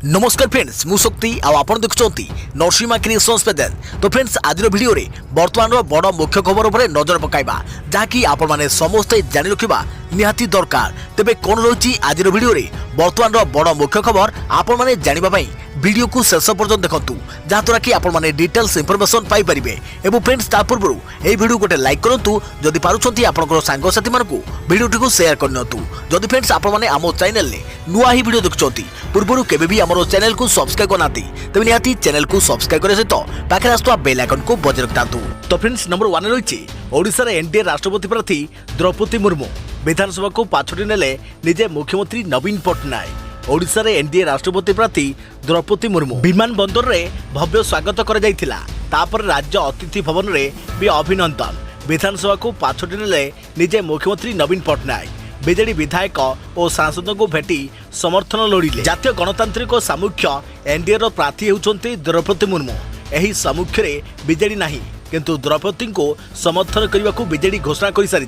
नमस्कार फ्रेंड्स मु शक्ति आपण देखुंत नरसिंहा क्रिएशंस पेजेंट। तो फ्रेंड्स आज वीडियो रे वर्तमान बड़ मुख्य खबर उपर नजर पकाइबा जहाँकि आपण माने समस्ते जानि रखिबा निहाती दरकार। तेबे कोन रही आज वीडियो रे वर्तमान बड़ मुख्य खबर आपण माने जानिबा पई वीडियो को शेष पर्यंत देखंतु जहाँद्वारा कि आपण माने डिटेल्स इनफॉरमेशन पाई परिबे। एवं फ्रेंड्स ता पूर्व ए वीडियो गोटे लाइक करंतु जदि पारुछंती आपनकर सांग साथी मानकु वीडियो टिको शेयर करनतु। जदि फ्रेंड्स आपण माने आमो चैनल ने नुआ ही वीडियो देखुछंती पूर्वरु केबे भी हमरो चैनल को सब्सक्राइब करनाती तबे निहाती चैनल को सब्सक्राइब करे सहित पाखरे आस्तुवा बेल आइकन को बजाय रखतांतु। तो फ्रेंड्स नंबर 1 रहिछि ओडिसा रे एनडीए राष्ट्रपति प्रार्थी द्रौपदी मुर्मू विधानसभा को पाछोटी नेले निजे मुख्यमंत्री नवीन पट्टनायक। ओडिसा रे एनडीए राष्ट्रपति प्रार्थी द्रौपदी मुर्मू विमान बंदर रे भव्य स्वागत कर जाइथिला। तापर राज्य अतिथि भवन रे भी अभिनंदन। विधानसभा को पाछोटी नेले निजे मुख्यमंत्री नवीन पट्टनायक। बीजेडी विधायक और सांसदों को भेटी समर्थन लोड़िले। जातीय गणतांत्रिक सामुख्य एनडीए रो प्रार्थी होउछन्ती द्रौपदी मुर्मू। एही सामुख्य रे बीजेडी नाही किंतु द्रौपदी को समर्थन करने को बीजेडी घोषणा कर सारी।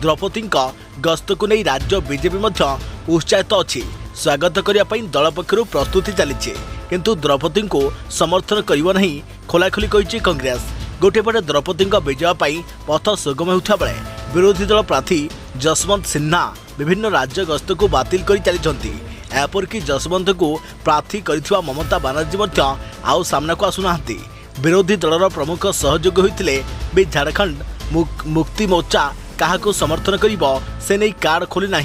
द्रौपदी गस्त को नहीं राज्य बीजेपी मध्य उत्साहित अच्छी। स्वागत करने दल पक्षर प्रस्तुति चली किंतु द्रौपदी को समर्थन करना नहीं खोलाखोली कही कांग्रेस। गोटे पटे द्रौपदी विजय पथ सुगम होता बेले विरोधी दल प्रार्थी जसवंत सिन्हा विभिन्न राज्य गस्त को बातिल कर चली। एपरिक जसवंत को प्रार्थी कर ममता बानर्जी आउ सामना को आसुना। विरोधी दलर प्रमुख सहयोगी होते भी झारखंड मुक्ति मोर्चा क्या समर्थन कर से नहीं कार्ड खोली ना।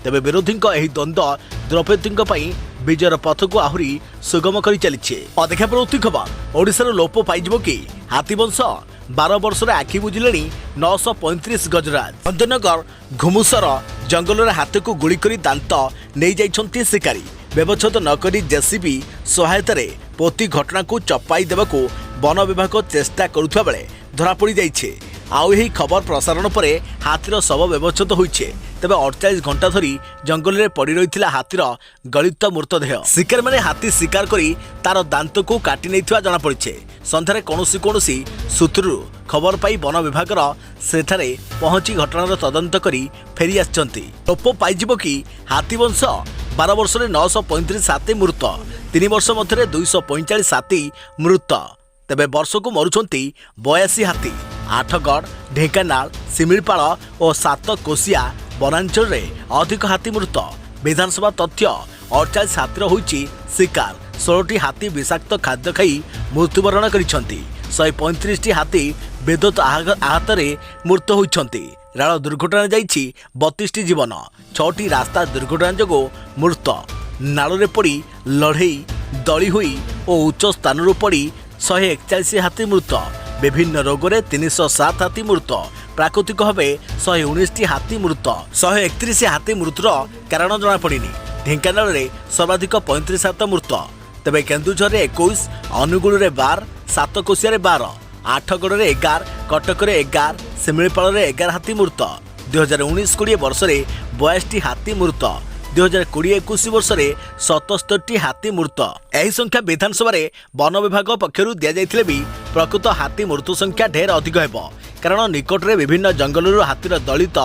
तेबे विरोधी द्वंद्व द्रौपदी विजयर पथ को आहरी सुगम कर चली। देखा पड़ती खबर ओडिशार लोप पाइब कि हाथीवंश 12 वर्ष आखि बुझिले 935 गजराज। भंजनगर घुमुसर जंगल हाथी को गुड़ी कर दांत नहीं जाइछन्ती शिकारी। व्यवच्छेद नक जेसीबी सहायता पोती घटना को चपाई देवाको वन विभाग चेष्टा करुवा बेले धरा पड़ जाइछे। आउ यही खबर प्रसारण पर हाथीर शव व्यवच्छेद होइछे। तेबे 48 घंटा धरी जंगल में पड़ रही हाथीर गलित मृतदेह। शिकारी माने हाथी शिकार करी तार दांत को काटी नैथिबा जଣା पड़िछे। संध्यारे कौनसी सूत्रु खबर पाई वन विभाग सेठारे पहुंची घटनार तदंत करी फेरी आछंती। लोप पाइजिबो कि हाथीवंश 12 वर्ष 935 हाथी मृत, 3 वर्ष मध्य 245 हाथी मृत। तेबे वर्ष को मरुछंती 82 हाथी। आठगढ़, ढेंकानाल, सिमिलपाल और 7 कोसिया वनांचल रे अधिक हाथी मृत। विधानसभा तथ्य 48 हाथीर होइछि शिकार। 16टी हाथी विषाक्त खाद्य खाई मृत्युवरण करिसेंती। 135टी हाथी विद्युत आहत मृत होइछंती। रेल दुर्घटना जाइछि 32टी जीवन। 6टी रास्ता दुर्घटना जोगो मृत। नाଳରେ पड़ी लड़ई दली हुई और उच्च स्थान पड़ी 141 हाथी मृत। विभिन्न रोग रे 307 हाथी मृत। प्राकृतिक भाव 119टी हाथी मृत। 131 हाथी मृतर कारण जना पड़िनी। ढेंकानाल रे सर्वाधिक 35 हाथी मृत। तेबे केन्दुझर 21, अनुगुल रे 12, 7 कोसिया रे 12, आठगढ़ रे 11, कटक रे 11, सिमिलपाल रे 11 हाथी मृत। 2019-20 वर्ष रे 82टी हाथी मृत। 2020-21 वर्ष रे 77टी हाथी मृत। यही संख्या विधानसभा वन विभाग पक्षर दि जाइथिले भी प्रकृत हाथी मृत्यु संख्या ढेर अधिक हेबो कारण निकट में विभिन्न जंगल हाथीर दलित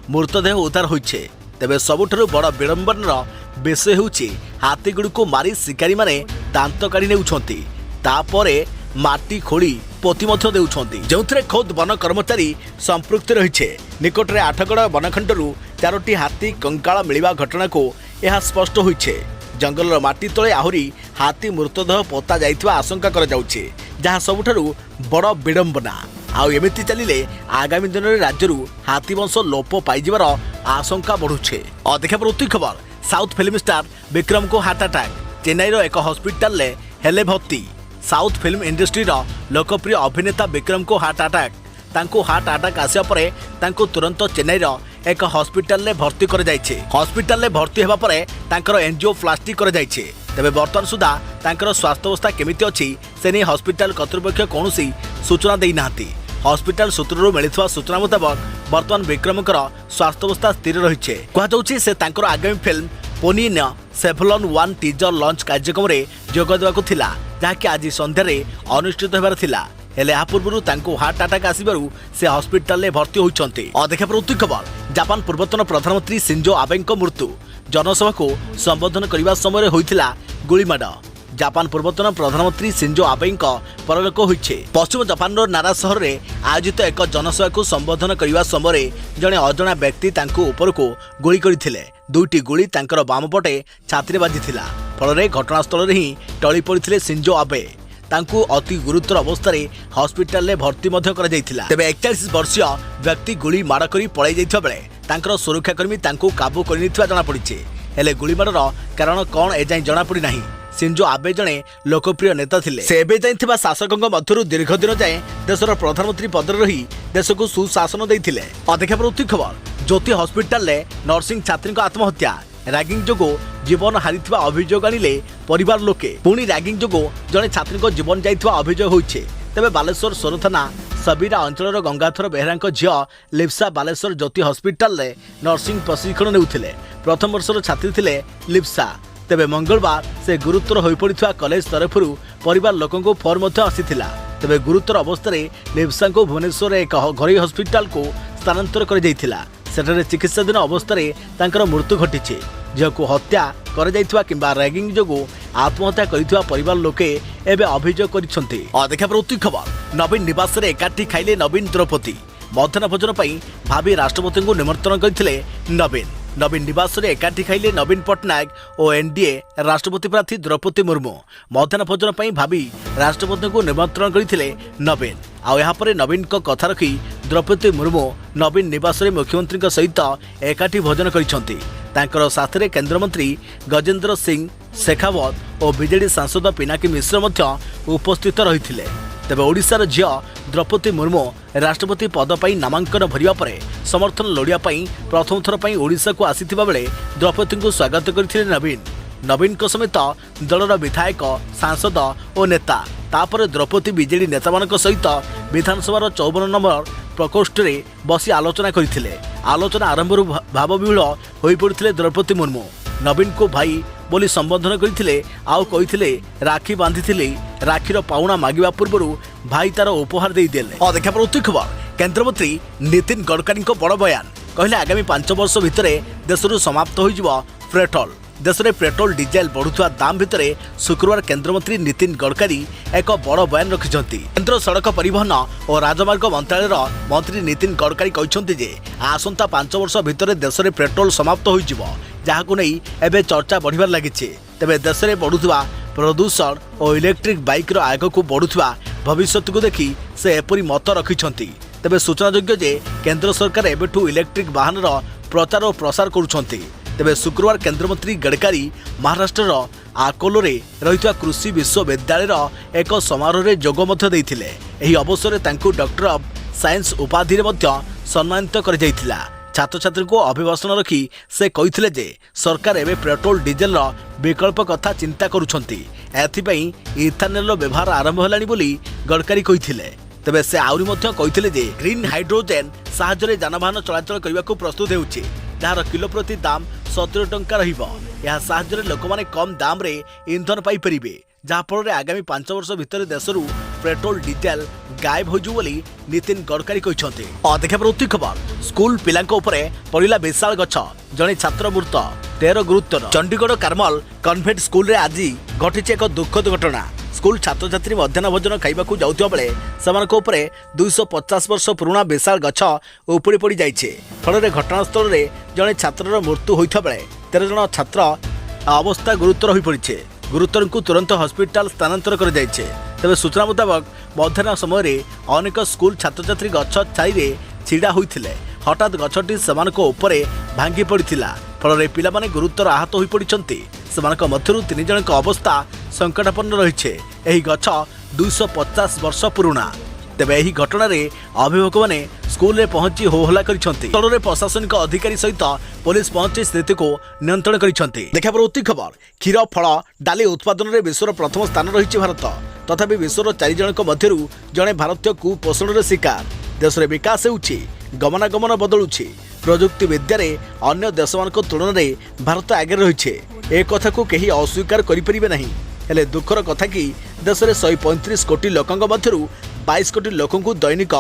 मृतदेह उद्धार होइछे। तेबे सबुठारु बड़ विडंबनार विषय होउछि हाथी गुड़िक मारी शिकारी माने दांत काढ़ी नेउछंती। तापरे माटी खोली पोती मध्य देउछंती जोंथरे खोद वन कर्मचारी संपृक्त रहिछे। निकट में आठगढ़ वनखंडरू 4टी हाथी कंकाल मिलवा घटना को यह स्पष्ट होइछे। जंगल माटी तले आहुरी हाथी मृतदेह पोता जाइथिबा आशंका करा जाउछे जहाँ सबुठारु बड़ विडंबना। आउ एमिति चलिले आगामी दिन में राज्यरू हाथीवंश लोप पाइजिबार आशंका बढ़ुछे। देखा पड़ती खबर साउथ फिल्म स्टार विक्रम को हार्ट अटैक। चेन्नईर एक हॉस्पिटल ले हेले भर्ती। साउथ फिल्म इंडस्ट्री लोकप्रिय अभिनेता विक्रम को हार्ट अटैक। तांको हार्ट अटैक आसिया परे तांको तुरंत चेन्नईर एक हॉस्पिटल ले भर्ती कर जाइछे। हॉस्पिटल ले भर्ती हेबा परे तांकर एंजियोप्लास्टी कर जाइछे। तेबे वर्तमान सुधा तांकर स्वास्थ्य अवस्था केमिति अछि से नहीं हॉस्पिटल कर्तृपक्ष कौनसी सूचना देई नाहंती। हॉस्पिटल सूत्रରୁ मिलिଥିବା सूचना मुताबक वर्तमान विक्रमकर स्वास्थ्य अवस्था स्थिर रहिछे। कहा जाउछि से तांकर आगामी फिल्म पोनियन सेभलन 1 टीजर लॉन्च कार्यक्रम रे जोग देबाकू थिला जहाँकि आज संध्यारे अनुष्ठित हेबार थिला। हेले आ पूर्व तांको हार्ट अटैक आसिबारु से हॉस्पिटल ले भर्ती होइछन्ते। देखा पड़ती खबर जापान पूर्वतन प्रधानमंत्री शिंजो आबेଙ୍କ मृत्यु। जनसभा को संबोधन करने समय होइथिला गुलीमाड़। जापान पूर्वतन प्रधानमंत्री शिंजो आबे परलोक होइछे। पश्चिम जापान नारा सहर में आयोजित एक जनसभा को संबोधन करने समय जड़े अजणा व्यक्ति तांको ऊपर को गुली करथिले। दुईटी गुली तांकर बाम पटे छाती बाजिथिला। फल घटनास्थल ही टली पड़ते शिंजो आबे। तांको अति गुरुतर अवस्था हॉस्पिटल में भर्ती तेबे 41 वर्षीय व्यक्ति गुली माड़ कर पलि जाइथिबा बेले तांकर सुरक्षाकर्मी तांको काबू करनिथिबा जଣା पड़िছে। हेले गुलीमाड़र कारण कौन एजाई जଣା पड़ी नाही। शिंजो आबे जड़े लोकप्रिय नेता थिले। से एबे जाइथिबा शासकों मध्यरु दीर्घ दिन जाए देशर प्रधानमंत्री पद रही देश को सुशासन देइथिले। अदेखा प्रवृत्ति खबर। ज्योति हॉस्पिटल में नर्सिंग छात्री आत्महत्या। रैगिंग जोगो जीवन हारिथिबा अभियोग आनिले परिवार लोके। पुणी रैगिंग जोगो जड़े छात्री जीवन जाइथिबा अभियोग होइछे। तेबे बालेश्वर सोर थाना सबीरा अंचल गंगाधर बेहरा झील लिप्सा बालेश्वर ज्योति हॉस्पिटल में नर्सिंग प्रशिक्षण नेउथिले। प्रथम वर्षर छात्री थिले लिप्सा। तेबे मंगलवार से गुरुतर हो पड़ा कॉलेज तरफ परिवार लोकों को फोन आसीथिला। तेबे गुरुतर अवस्था लिप्सा को भुवनेश्वर एक घरोई हॉस्पिटल को स्थानांतर कर जाइथिला। सेठारे चिकित्साधीन अवस्था मृत्यु घटी। झील को हत्या किंबा रैगिंग जोगु आत्महत्या करिथिबा परिवार लोके एबे अभियोग करिसंती। अदेखा प्रवृत्ति खबर। नवीन निवास रे एकाठी खाइले नवीन द्रौपदी। मध्याह्न भोजन पई भाभी राष्ट्रपति को निमंत्रण करथिले नवीन। नवीन निवास रे एकाठी खाइले नवीन पट्टनायक और एनडीए राष्ट्रपति प्रार्थी द्रौपदी मुर्मू। मध्याह्न भोजन पई भाभी राष्ट्रपति को निमंत्रण करथिले नवीन। आउ यहाँ पर नवीन को कथा रखी द्रौपदी मुर्मू नवीन निवास रे मुख्यमंत्री सहित एकाठी भोजन करिसंती। तांकर साथरे केंद्रमंत्री गजेंद्र सिंह शेखावत और बीजेडी सांसद पिनाकी मिश्र मध्य उपस्थित रहिथिले। तेबे ओडिशार झील द्रौपदी मुर्मू राष्ट्रपति पद पर नामांकन भरिबा परे समर्थन लोड़िया प्रथम थर पर ओडिशा को आसीथिबा बेले द्रौपदी को स्वागत करथिले नवीन। नवीन को समेत दलर विधायक सांसद और नेता तापर द्रौपदी बीजेडी नेता मान सहित विधानसभा 54 नंबर प्रकोष्ठ में बसी आलोचना करथिले। आलोचना आरंभ भाव विहूल हो पड़ते द्रौपदी मुर्मू। नवीन को भाई बोली संबोधन करथिले। आउ कहिथिले राखी बांधिथिले। राखीर पाउना मागिबा पूर्व भाई तार उपहार दे देले। अदेखा प्रवृत्ति खबर। केंद्रमंत्री नितिन गडकरी बड़ बयान। कहले आगामी 5 वर्ष भितर देशरू समाप्त हो पेट्रोल। देश में पेट्रोल डीजेल बढ़ुवा दाम भितर शुक्रवार केंद्रमंत्री नितिन गडकरी एक बड़ बयान रखिंट। केंद्र सड़क परिवहन और राजमार्ग मंत्रालय मंत्री नितिन गडकरी कहते जे आसंता 5 वर्ष भितर देश में पेट्रोल समाप्त हो जहां नहीं एवं चर्चा बढ़िबार लगी। तेबे देश में बढ़ुवा प्रदूषण और इलेक्ट्रिक बाइक आग को बढ़ुवा भविष्य को देखी से एपरी मत रखिंट। तेबे सूचनायोग्य जे केंद्र सरकार एबेठू इलेक्ट्रिक वाहन प्रचार और प्रसार करुछंती। तेबे शुक्रवार केंद्रमंत्री गडकरी महाराष्ट्र आकोलोरे रहिता कृषि विश्वविद्यालय एक समारोह में जोग देइथिले। एही अवसर में तांकु डॉक्टर ऑफ साइंस उपाधि सम्मानित कर जाइथिला। छात्र छात्री को अभिभाषण रखी से कहिथिले जे सरकार एवं पेट्रोल डीजेल विकल्प कथा चिंता करुछंती। एथिपई इथानल व्यवहार आरंभ होलानी बोली गडकरी कहिथिले। तेबे से आउरी मध्य कहिथिले जे ग्रीन हाइड्रोजेन साहाय्य जानवाहन चलाचल करने को प्रस्तुत होउछि जार किलो प्रति दाम 70 टंका रहिबो। यह साहाय्य लोक माने कम दाम रे ईंधन पाई परिबे जहाँफल आगामी 5 वर्ष भितर देशरू पेट्रोल डीजेल गायब हो बोली नितिन गडकरी कहते। अदेखा प्रवृत्ति खबर। स्कूल पिला पड़ा विशाल गछ जड़े छात्र मृत 13 गुरुतर। चंडीगढ़ कार्मल कन्वेंट स्कूल रे आज घटी एक दुखद घटना। स्कूल छात्र छात्री मध्याह्न भोजन खाइबाकू जाउथिबा बेले सेमानक उपरे 250 वर्ष पुराना विशाल गछ उपुड़ी पड़ी जाइछे। फल घटनास्थल में जड़े छात्रर मृत्यु होइथा बेले 13 जन छात्र अवस्था गुरुतर हो पड़े। गुरुतर को तुरंत हॉस्पिटल स्थानांतर कर जाइछे। तेबे सूचना मुताबक मध्याह्न समय अनेक स्कूल छात्र छात्री गछ छाई छिड़ा होइथिले। हठात गछटी सेमानक उपरे भांगी पड़िथिला। फल पिलामाने गुरुतर आहत हो पड़िछंती। सेमानक मध्यरु 3 जनक अवस्था संकटापन्न रहिछे। एही गछ 250 वर्ष पुराना। तेबे एही घटना रे अभिभावक माने स्कूल रे पहुंची होहला करिसंती। स्थल प्रशासनिक अधिकारी सहित पुलिस पहुंची स्थिति को नियंत्रण करिसंती। देखा प्रवृत्ति खबर। क्षीर फल डाली उत्पादन में विश्वर प्रथम स्थान रही भारत। तथापि विश्वर 4 जनक मध्यरु जड़े भारतीय कुपोषण शिकार। देश में विकास होउछि, गमनागमन बदलुछि। प्रजुक्ति विद्या रे अन्य देश मान तुलन में भारत आगे रही। ए कथा को कहीं अस्वीकार करिपरिबे नहीं। हेले दुखर कथा कि देश में 135 कोटी लोकंक मध्यरु 22 कोटी लोकों को दैनिक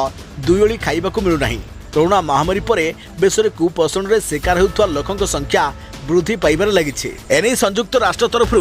2 ओली खाइबाकू मिलुनाही। कोरोना महामारी पर विश्व में कुपोषण रे शिकार होउथवा लोकंक संख्या वृद्धि पाइबार लगी। एने संयुक्त राष्ट्र तरफ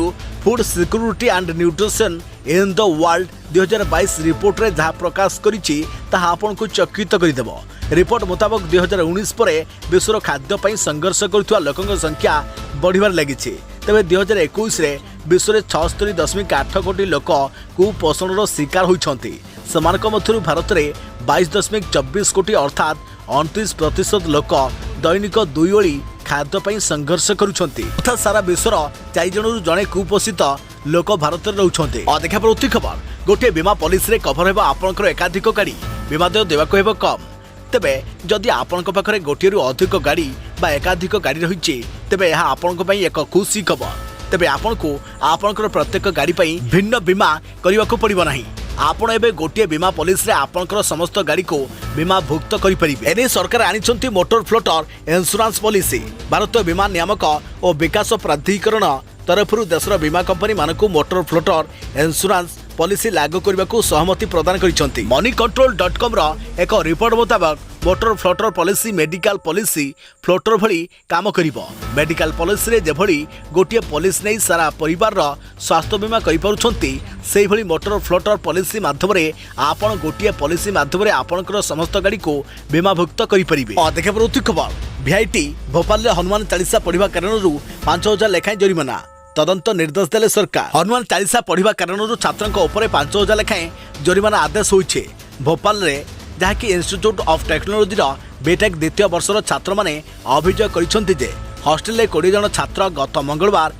food security and nutrition in the world 2022 report रे जहाँ प्रकाश करिछि ताहा आपन को चकित करिदेब। रिपोर्ट मुताबक 2019 पर विश्वर खाद्य संघर्ष करुवा लोकों संख्या बढ़िबार लगी। तेबे 2021 रे विश्व में 76.8 कोटी लोक कुपोषण शिकार होइछन्ति। समानक मध्यरु भारत में 22.24 कोटी अर्थात 29% लोक दैनिक 2 ओली खाद्य संघर्ष करुछन्ति। अर्थात सारा विश्वर 4 जनरु जणे कुपोषित लोक भारत में रहउछन्ति। देखा प्रति खबर गोटे बीमा पॉलिसी रे कभर हेबा आपनकर एकाधिक गाड़ी बीमा देय देबाको हेबो कम। तेबे जदि आपनक पाखरे गोटिएरु अधिक गाड़ी बा एकाधिक गाड़ी रहिछि तेबे यह आपनक पई एक खुशी खबर। तेबे आपनको आपनकर प्रत्येक गाड़ी पई भिन्न बीमा करिवाको पड़िबो नाही। आपण एबे गोटिए बीमा पॉलिसी रे आपनकर समस्त गाड़ी को बीमा भुक्त करि परिबे। एने सरकार आनिछन्ति मोटर फ्लोटर इंश्योरेंस पॉलिसी। भारतीय बीमा नियामक और विकास प्राधिकरण तरफरु देशर बीमा कंपनी मानकु मोटर फ्लोटर इंश्योरेंस पॉलिसी लागू करने को सहमति प्रदान करिसेंति। moneycontrol.com रो एक रिपोर्ट मुताबक motor floater policy medical policy floater भली काम करिवो। मेडिकल पॉलिसी रे जेभली गोटिए पॉलिसी नै सारा परिवार रो स्वास्थ्य बीमा करि पारुछन्ति सेहि भली मोटर फ्लोटर पॉलिसी माध्यम रे आपण गोटिए पॉलिसी माध्यम रे आपनकर समस्त गाड़ी को बीमा भुक्त करि परिबे। देखा प्रति खबर भिआईटी भोपाल रे हनुमान चालीसा पढ़िबा कारणरू 5000 लेखाएं जरिमाना तदंत निर्देश देले सरकार। हनुमान चालीसा पढ़िबा कारणरू छात्रंक ऊपर 5000 लेखाएं जरिमाना आदेश होइछे। भोपाल रे जहाँकि इंस्टीट्यूट ऑफ टेक्नोलॉजी बीटेक द्वितीय वर्षर छात्र माने अभियोग करिसेंति जे हॉस्टेल रे 20 जन छात्र गत मंगलवार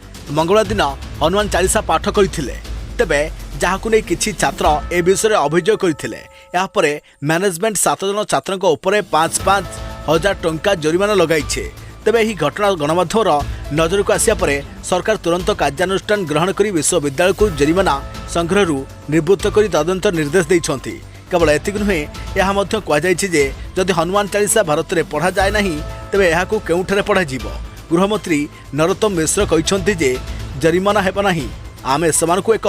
दिन हनुमान चालीसा पाठ करथिले। तेबे जहाकु नै किछि छात्र ए विषय अभियोग करथिले। या परे मैनेजमेंट 7 जन छात्रंक ऊपर 5,5 हजार टंका जरिमाना लगाइछे। तेबे यही घटना गणमाध्यम नजर को आसिया परे सरकार तुरंत कार्यानुष्ठान ग्रहण करी विश्वविद्यालय को जरिमाना संग्रह निवृत्त करी तदंत निर्देश दैछन्ति। केवल एतिक नुहे यह कहुଯାଇଛି जे जदि हनुमान चालीसा भारत में पढ़ा जाए नहीं तेबे यहाकू केउठरे पढ़ा जीवो। गृहमंत्री नरोत्तम मिश्र कहिसेंति जे जरिमाना हेबा नहीं। आमे समानकु एक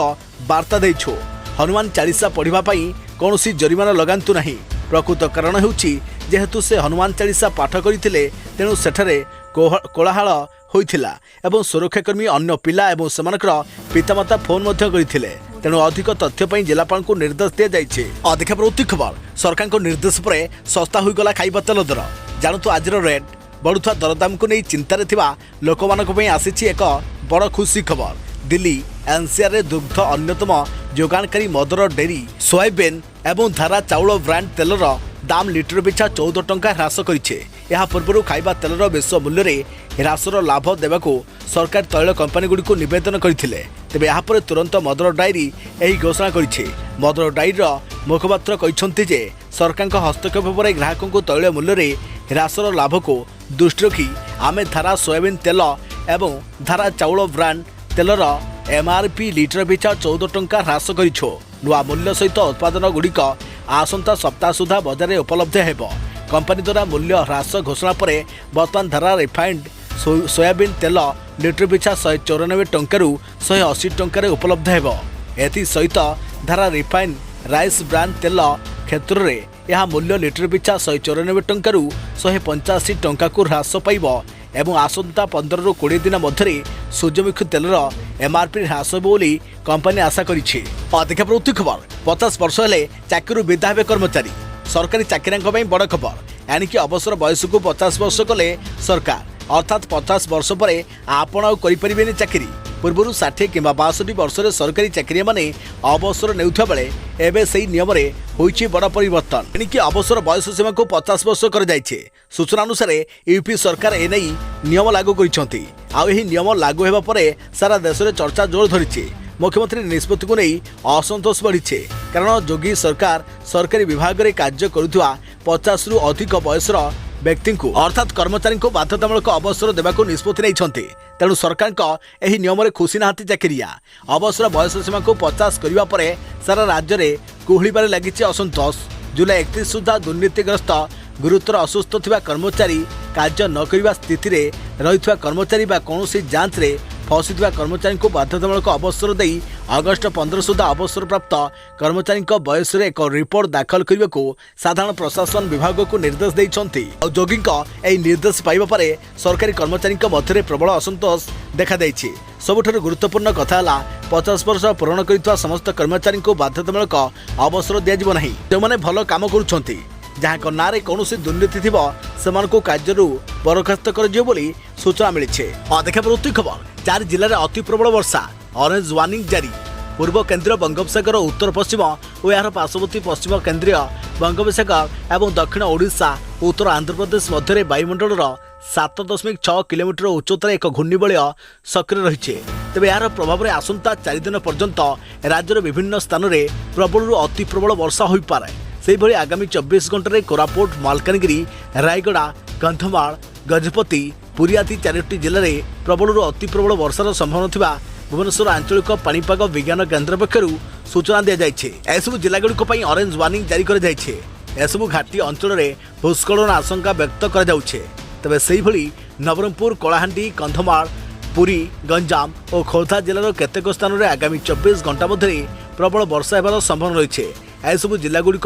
वार्ता दैछु हनुमान चालीसा पढ़िबा पई कोनोसी जरिमाना लगांतु नहीं। प्रकृत कारण हेउछि जेहेतु से हनुमान चालीसा पाठ करथिले तेणु सेठरे कोलाहल होइथिला एवं सुरक्षाकर्मी अन्य पिला एवं समानकर पितामाता फोन मध्य करथिले। तेणु अधिक तथ्य पई जिलापाल को निर्देश दिया जाइछे। देखा प्रति खबर सरकार को निर्देश पर सस्ता होइगला खाइबा तेल दर। जानतु आजिर रेट बढ़ुवा दरदाम को नहीं चिंतार थिबा लोकमानक पई आसीछि एक बड़ खुशी खबर। दिल्ली एनसीआर रे दुग्ध अन्यतम जोगानकारी मदर डेरी सोयाबीन एवं धारा चाउल ब्रांड तेलर दाम लिटर पिछा 14 टंका ह्रास करिछे। यह पूर्व खाइबा तेलर विश्व मूल्य रे ह्रासर लाभ देवाको सरकार तैल कंपनी गुडी को निवेदन करथिले। तेबे यहाँ पर तुरंत मदर डायरी यही घोषणा करिछे। मदर डायरी मुखपात्र कहिसेंति जे सरकार हस्तक्षेप पर ग्राहकों को तैल मूल्य रे ह्रासर लाभ को दृष्टि रखी आमे धारा सोयाबीन तेल एवं धारा चाउल ब्रांड तेलर एमआरपी लिटर पिछा 14 टंका ह्रास करिछो। नुआ मूल्य सहित उत्पादन गुड़िक आसंता सप्ताह सुधा बाजार में उपलब्ध हेबो। कंपनी द्वारा मूल्य ह्रास घोषणा पर बर्तमान धारा रिफाइंड सोयाबीन तेल लिटर पिछा 194 टंकारु 180 टंकार उपलब्ध हेबो। एथि सहित धारा रिफाइंड राइस ब्रांड तेल क्षेत्र में यह मूल्य लिटर पिछा 194 टंकारु 185 टंका को ह्रास पाइबो एवं आसंता 15 ରୁ 20 दिन मध्य सूर्यमुखी तेलर एमआरपी ह्रास बोली कंपनी आशा करिछि। देखा प्रति खबर 50 वर्ष हेले चाकरी विदा हेबे कर्मचारी। सरकारी चाकरियांक पई बड़ खबर यानी कि अवसर बयस को 50 वर्ष कले सरकार अर्थात 50 वर्ष पर आपण आउ करि परिबेनी चाकरी। पूर्व 60 कि 62 वर्ष सरकारी चाकरी माने अवसर नेउथा बेले एबे सेही नियम रे होइछि बड़ परिवर्तन यानी कि अवसर बयस सीमा को 50 वर्ष कर जाइछे। सूचना अनुसार यूपी सरकार एने नियम लागू करिसेंति। आ एही नियम लागू हेबा परे सारा देश रे चर्चा जोर धरिछि। मुख्यमंत्री निष्पत्ति को नहीं असंतोष बढ़ी कारण योगी सरकार सरकारी विभाग में कार्य करुवा 50 रु अधिक बयसर व्यक्ति को अर्थात कर्मचारी को बाध्यतामूलक अवसर देवाक निष्पत्ति नहीं। तेणु सरकार यह नियम खुशी ना चाकरिया अवसर बयस सीमा को 50 करने पर सारा राज्य में कुहड़बार लगी असंतोष। जुलाई 31 सुधा दुर्नीतिग्रस्त गुरुतर असुस्थ थिबा कर्मचारी कार्य न करने स्थिति रे रहितवा कर्मचारी बा कौनसी जांच रे फसिଥିବା कर्मचारी को बाध्यतामूलक अवसर दे अगस्ट 15 सुधा अवसर प्राप्त कर्मचारी बयस एक रिपोर्ट दाखल करने को साधारण प्रशासन विभाग को निर्देश देइछंती। जोगी निर्देश पाइबा पर सरकारी कर्मचारी मध्य प्रबल असंतोष देखा देइछि। सबुठारु गुरुत्वपूर्ण कथा है 50 वर्ष पूरण कर समस्त कर्मचारी को बाध्यतामूलक अवसर दिज्व ना जो मैंने भल कम करुँच जहाँ ना कौन दुर्नीति थी से कार्य बरखास्त कर सूचना मिली। देखा पड़ती खबर 4 जिले में अति प्रबल वर्षा ऑरेंज वार्निंग जारी। पूर्व केंद्रीय बंगोपसागर उत्तर पश्चिम और यार पार्श्ववर्ती पश्चिम केंद्रीय बंगोपसागर और दक्षिण ओडिशा उत्तर आंध्र प्रदेश मध्य वायुमंडल 7.6 किलोमीटर उच्चतार एक घूर्णिबलय सक्रिय रही। तेज यार प्रभाव में आसंता 4 दिन पर्यंत राज्यर विभिन्न स्थान में प्रबल अति प्रबल वर्षा हो पारे। से भली आगामी 24 घंटे कोरापुट मालकानगिरी रायगड़ा कंधमाल गजपति पुरी आदि 4टी जिले में प्रबल अति प्रबल वर्षार संभावना थिबा भुवनेश्वर आंचलिक पाणीपाग विज्ञान केन्द्र पक्षर सूचना दी जाइए। एसबू जिलागुड़िक ऑरेंज वार्निंग जारी कर एसबू घाटी अंचल में भूस्खलन आशंका व्यक्त कर तेज से भली नवरंगपुर कलाहांडी कंधमाल पुरी गंजाम और खोर्धा जिलार केतेक स्थान में आगामी 24 घंटा मध्य प्रबल वर्षा होबार संभावना रही है। एसबू जिलागुड़िक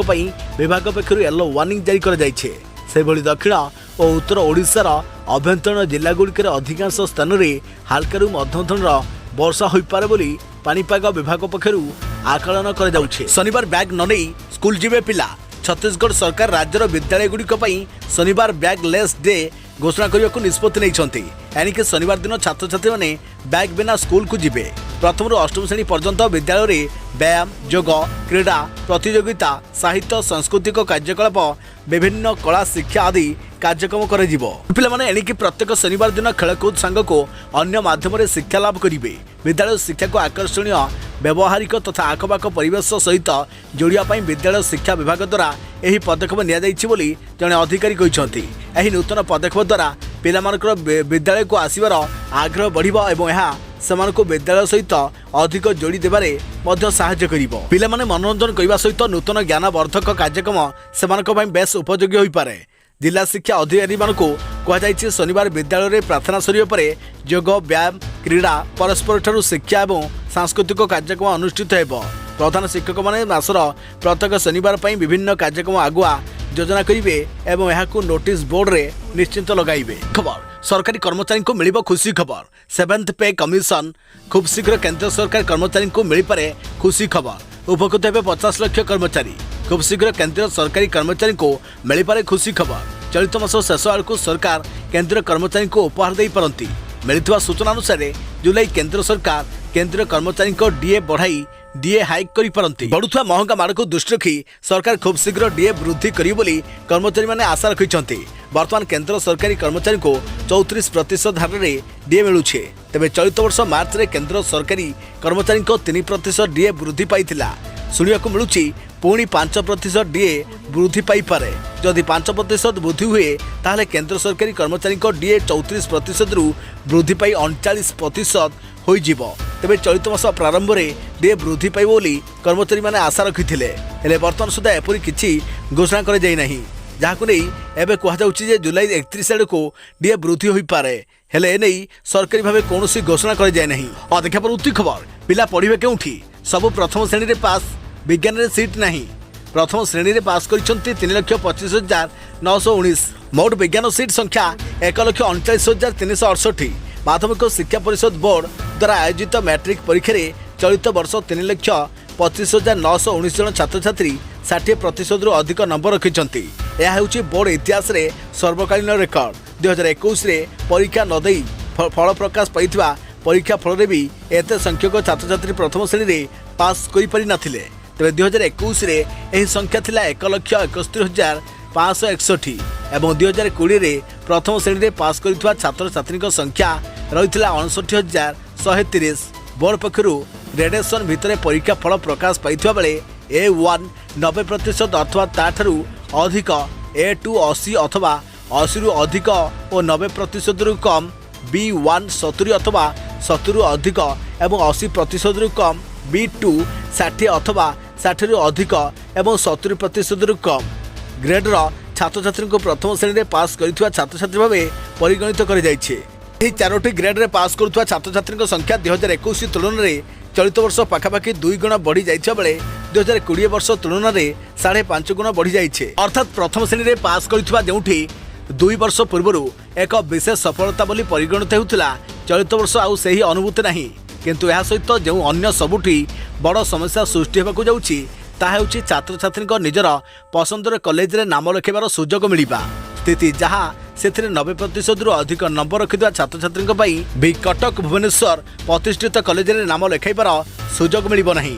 विभाग पक्षर येलो वार्निंग जारी कर दक्षिण और उत्तर ओडिशार अभ्यंतरण जिलागुड़िकर अधिकांश स्थान में हालकारु मध्यम धरणर वर्षा हो पारे बोली पाणीपाग विभाग पक्षर आकलन कर शनिवार बैग न नहीं स्कूल जीवे पिला। छत्तीसगढ़ सरकार राज्यर विद्यालयगुड़िक शनिवार बैगलेस डे घोषणा करने को निष्पत्ति नहीं। एणिके शनिवार दिन छात्र छात्री मैंने बैग बिना स्कूल को जिबे। प्रथम रु अष्टम श्रेणी पर्यंत विद्यालय में व्यायाम योग क्रीड़ा प्रतियोगिता साहित्य सांस्कृतिक कार्यकलाप विभिन्न कला शिक्षा आदि कार्यक्रम कर एणिके प्रत्येक शनिवार दिन खेलकूद सांग को अन्य माध्यम शिक्षा लाभ करेंगे। विद्यालय शिक्षा को आकर्षणीय व्यवहारिक तथा आखपाख परिवेश सहित जोड़ापी विद्यालय शिक्षा विभाग द्वारा यह पदक्षेप नि जड़े अधिकारी कहते। यह नूतन पदक्षेप द्वारा पिलामानकर विद्यालय को आसबार आग्रह बढ़िबो एवं यह सेमानकु विद्यालय सहित अधिक जोड़ी देबारे मध्य सहायता करिबो। पिला माने मनोरंजन करबा सहित नूतन ज्ञानवर्धक कार्यक्रम सेमानक पई बेस उपयोगी होई पारे। जिला शिक्षा अधिकारी मानकु कहुଯାଇଛି शनिवार विद्यालय में प्रार्थना सरिया परे योग व्यायाम क्रीड़ा परस्पर ठारू शिक्षा एवं सांस्कृतिक कार्यक्रम अनुष्ठित हेबो। प्रधान शिक्षक माने मासर प्रत्येक शनिवार पई विभिन्न कार्यक्रम आगुआ योजना करेंगे एवं यहां नोटिस बोर्ड रे निश्चिंत लगाइबे। खबर सरकारी कर्मचारी को मिलिबो खुशी खबर। 7th पे कमिशन खूब शीघ्र केंद्र सरकार कर्मचारी को मिल पारे खुशी खबर। उपकृत हेबे 50 लाख कर्मचारी। खूब शीघ्र केंद्र सरकारी कर्मचारी को मिल पारे खुशी खबर। चलित मास शेष आड़क सरकार केंद्र कर्मचारी को उपहार दे पारती। मिलता सूचना अनुसार जुलाई केंद्र सरकार केंद्र कर्मचारी को डीए बढ़ाई डीए हाइक करि पारंती। बढ़ुवा महंगा मार को दृष्टि रखी सरकार खूब शीघ्र डीए वृद्धि करी कर्मचारी माने आशा रखिछंती। वर्तमान केंद्र सरकारी कर्मचारी को 34% हार में डीए मिलुछे। तेबे चलित वर्ष मार्च रे केंद्र सरकारी कर्मचारी को 3% डीए वृद्धि पाइथिला। सुनिया को मिलुची पुणी 5% डीए वृद्धि पाई पारे। जदि 5% वृद्धि हुए ताहले केंद्र सरकारी कर्मचारी को डीए 34% रु वृद्धि पाई 39% हो जिवो। तेबे चलित मास प्रारंभ में डीए वृद्धि पाइब बोली कर्मचारी माने आशा रखिथिले। हेले वर्तमान सुधा एपरि किछि घोषणा कर जाई नाही, जहां नहीं एबे कहा जाउछि जे जुलाई 31 आड़ को डीए वृद्धि हो पारे। हेले ए नहीं सरकारी भाव कौन घोषणा कर जाए नहीं। और देखा पड़ती खबर पिला पढ़े केउठी सब प्रथम श्रेणी रे पास विज्ञान रे सीट नहीं। प्रथम श्रेणी रे पास करिसंती 3,25,919। मोट विज्ञान सीट संख्या 1,39,368। माध्यमिक शिक्षा परिषद बोर्ड द्वारा आयोजित मैट्रिक परीक्षा रे चलित वर्ष 3,25,919 जन छात्र छात्री 60% रु अधिक नंबर रखिंट। यह हूँ बोर्ड इतिहास रे सर्वकालीन रेकर्ड। 2021 रे परीक्षा न दे फल प्रकाश पाई परीक्षा फल भी एत संख्यक छात्र छात्री प्रथम श्रेणी रे पास करि पारि नथिले। तेबे 2021 रे एही संख्या थिला 1,71,561 एवं 2020 रे प्रथम श्रेणी रे पास करिथवा छात्र छात्री संख्या रहिथिला 59,130। बोर्ड पक्षरु ग्रेडेशन भितर परीक्षा फल प्रकाश पाइथिबा बेले A1 90% अथवा ताठारु अधिक, A2 80 अथवा 80 रु अधिक और 90% रु कम, B1 70 अथवा 70 रु अधिक एवं 80% रु कम, B2 60 अथवा 60 रु अधिक एवं 70% रु कम ग्रेडर छात्र छात्री को प्रथम श्रेणी में पास करिथिबा छात्र छात्री भावे परिगणित कर जाइछे। ଏହି 4ଟି ଗ୍ରେଡ୍ରେ ପାସ୍ କରୁଥିବା ଛାତ୍ରଛାତ୍ରୀଙ୍କ ସଂଖ୍ୟା 2021 ତୁଳନାରେ ଚଳିତ ବର୍ଷ ପାଖାପାଖି 2 ଗୁଣ ବଢ଼ି ଯାଇଥିବା ବେଳେ 2020 ବର୍ଷ ତୁଳନାରେ 5.5 ଗୁଣ ବଢ଼ି ଯାଇଛି। ଅର୍ଥାତ୍ ପ୍ରଥମ ଶ୍ରେଣୀରେ ପାସ୍ କରିଥିବା ଯେଉଁଠି 2 ବର୍ଷ ପୂର୍ବରୁ ଏକ ବିଶେଷ ସଫଳତା ବୋଲି ପରିଗଣିତ ହେଉଥିଲା, ଚଳିତ ବର୍ଷ ଆଉ ସେହି ଅନୁଭୂତି ନାହିଁ। କିନ୍ତୁ ଏହା ସହିତ ଯେଉଁ ଅନ୍ୟ ସବୁଠି ବଡ଼ ସମସ୍ୟା ସୃଷ୍ଟି ହେବାକୁ ଯାଉଛି ତାହା ହେଉଛି ଛାତ୍ରଛାତ୍ରୀଙ୍କ ନିଜର ପସନ୍ଦର କଲେଜରେ ନାମ ଲେଖାଇବାର ସୁଯୋଗ ମିଳିବା ସ୍ଥିତି, ଯାହା ସେଥିରେ 90%ରୁ ଅଧିକ ନମ୍ବର ରଖିଥିବା ଛାତ୍ରଛାତ୍ରୀଙ୍କ ପାଇଁ ବି କଟକ ଭୁବନେଶ୍ୱର ପ୍ରତିଷ୍ଠିତ କଲେଜରେ ନାମ ଲେଖାଇବାର ସୁଯୋଗ ମିଳିବ ନାହିଁ।